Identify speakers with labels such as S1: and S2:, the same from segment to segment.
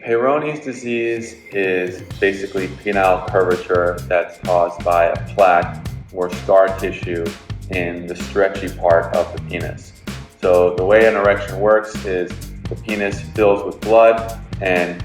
S1: Peyronie's disease is basically penile curvature that's caused by a plaque or scar tissue in the stretchy part of the penis. So the way an erection works is the penis fills with blood and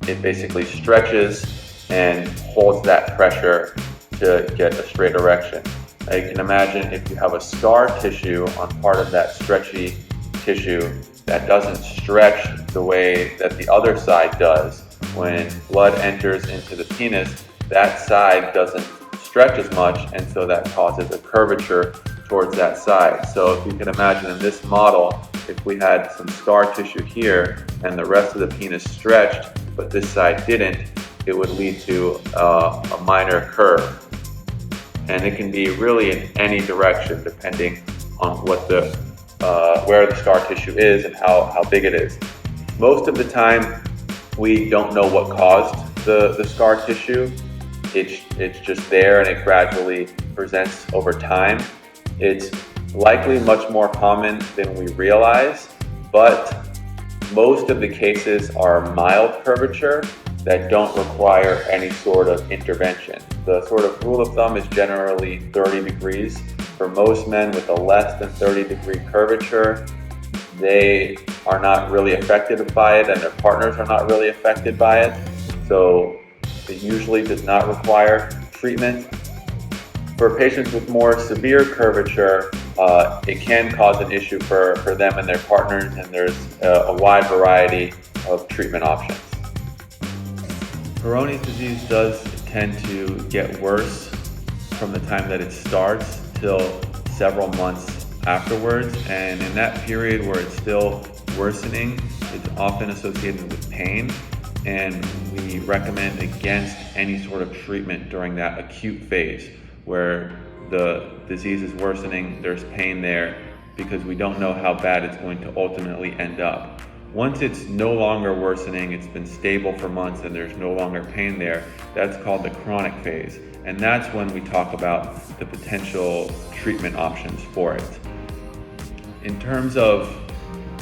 S1: it basically stretches and holds that pressure to get a straight erection. Now you can imagine if you have a scar tissue on part of that stretchy tissue that doesn't stretch the way that the other side does. When blood enters into the penis, that side doesn't stretch as much, and so that causes a curvature towards that side. So if you can imagine in this model, if we had some scar tissue here and the rest of the penis stretched, but this side didn't, it would lead to a minor curve. And it can be really in any direction depending on what where the scar tissue is and how big it is. Most of the time, we don't know what caused the scar tissue. It's just there and it gradually presents over time. It's likely much more common than we realize, but most of the cases are mild curvature that don't require any sort of intervention. The sort of rule of thumb is generally 30 degrees. For most men with a less than 30-degree curvature, they are not really affected by it and their partners are not really affected by it. So it usually does not require treatment. For patients with more severe curvature, it can cause an issue for them and their partners, and there's a wide variety of treatment options. Peyronie's disease does tend to get worse from the time that it starts till several months afterwards, and in that period where it's still worsening, it's often associated with pain, and we recommend against any sort of treatment during that acute phase where the disease is worsening, there's pain there, because we don't know how bad it's going to ultimately end up. Once it's no longer worsening, it's been stable for months and there's no longer pain there, that's called the chronic phase. And that's when we talk about the potential treatment options for it. In terms of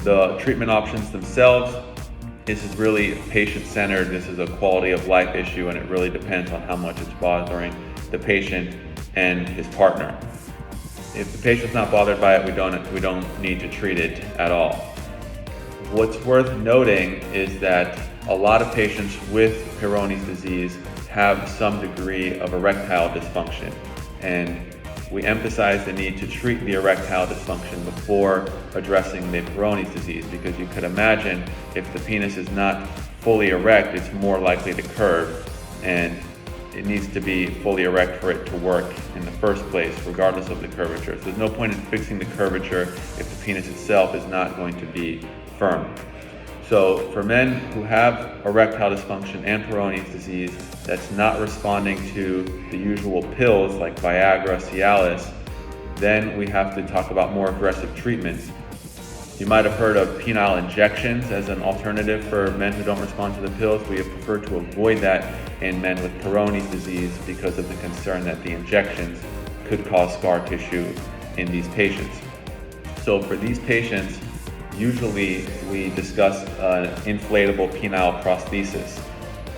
S1: the treatment options themselves, this is really patient-centered. This is a quality of life issue, and it really depends on how much it's bothering the patient and his partner. If the patient's not bothered by it, we don't need to treat it at all. What's worth noting is that a lot of patients with Peyronie's disease have some degree of erectile dysfunction, and we emphasize the need to treat the erectile dysfunction before addressing the Peyronie's disease, because you could imagine if the penis is not fully erect, it's more likely to curve, and it needs to be fully erect for it to work in the first place, regardless of the curvature. So there's no point in fixing the curvature if the penis itself is not going to be firm. So for men who have erectile dysfunction and Peyronie's disease that's not responding to the usual pills like Viagra, Cialis, then we have to talk about more aggressive treatments. You might have heard of penile injections as an alternative for men who don't respond to the pills. We prefer to avoid that in men with Peyronie's disease because of the concern that the injections could cause scar tissue in these patients. So for these patients, usually we discuss an inflatable penile prosthesis,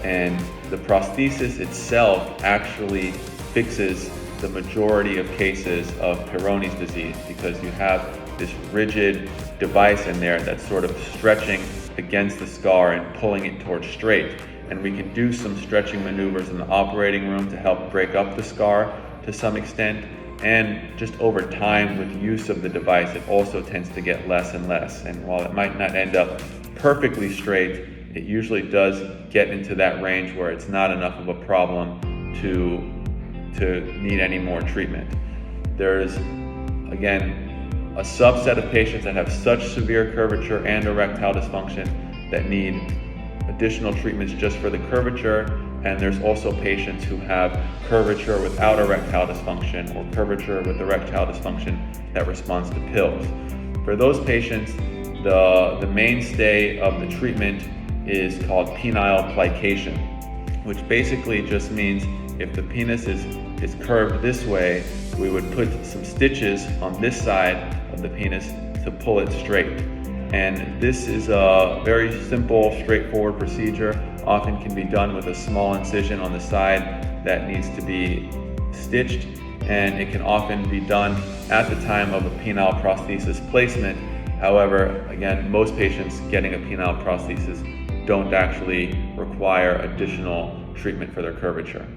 S1: and the prosthesis itself actually fixes the majority of cases of Peyronie's disease, because you have this rigid device in there that's sort of stretching against the scar and pulling it towards straight. And we can do some stretching maneuvers in the operating room to help break up the scar to some extent. And just over time, with use of the device, it also tends to get less and less. And while it might not end up perfectly straight, it usually does get into that range where it's not enough of a problem to need any more treatment. There's, again, a subset of patients that have such severe curvature and erectile dysfunction that need additional treatments just for the curvature. And there's also patients who have curvature without erectile dysfunction or curvature with erectile dysfunction that responds to pills. For those patients, the mainstay of the treatment is called penile plication, which basically just means if the penis is curved this way, we would put some stitches on this side of the penis to pull it straight. And this is a very simple, straightforward procedure. Often can be done with a small incision on the side that needs to be stitched, and it can often be done at the time of a penile prosthesis placement. However, again, most patients getting a penile prosthesis don't actually require additional treatment for their curvature.